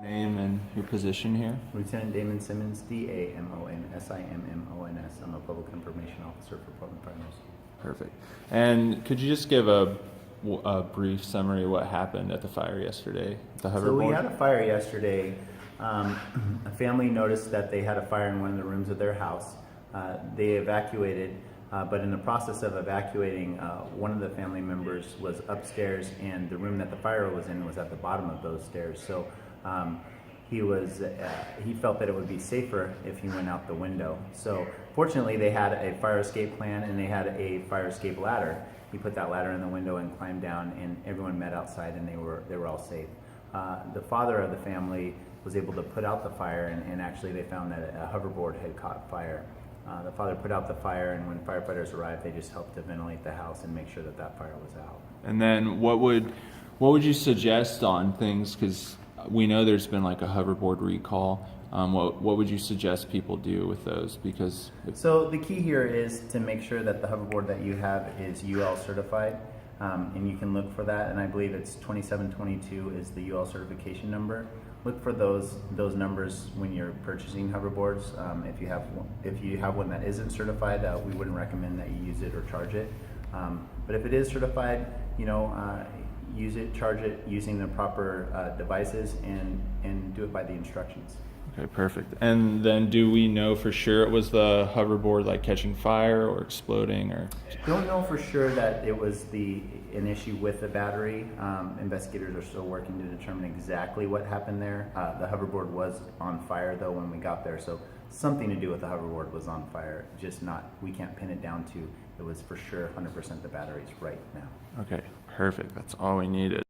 Name and your position here? Lieutenant Damon Simmons, D-A-M-O-N-S-I-M-M-O-N-S. I'm a public information officer for Portland Finals. Perfect. And could you just give a brief summary of what happened at the fire yesterday, the hoverboard? So we had a fire yesterday. A family noticed that they had a fire in one of the rooms of their house. They evacuated, but in the process of evacuating, one of the family members was upstairs, and the room that the fire was in was at the bottom of those stairs. So he felt that it would be safer if he went out the window. So fortunately, they had a fire escape plan and they had a fire escape ladder. He put that ladder in the window and climbed down, and everyone met outside, and they were all safe. The father of the family was able to put out the fire, and actually they found that a hoverboard had caught fire. The father put out the fire, and when firefighters arrived, they just helped to ventilate the house and make sure that that fire was out. And then what would you suggest on things, because we know there's been like a hoverboard recall. What would you suggest people do with those? Because so the key here is to make sure that the hoverboard that you have is UL certified, and you can look for that. And I believe it's 2722 is the UL certification number. Look for those numbers when you're purchasing hoverboards. If you have one that isn't certified, we wouldn't recommend that you use it or charge it. But if it is certified, use it, charge it using the proper devices, and do it by the instructions. Okay, perfect. And then do we know for sure it was the hoverboard like catching fire or exploding, or? Don't know for sure that it was an issue with the battery. Investigators are still working to determine exactly what happened there. The hoverboard was on fire though when we got there, so something to do with the hoverboard was on fire, just we can't pin it down to, it was for sure 100% the batteries right now. Okay, perfect. That's all we needed.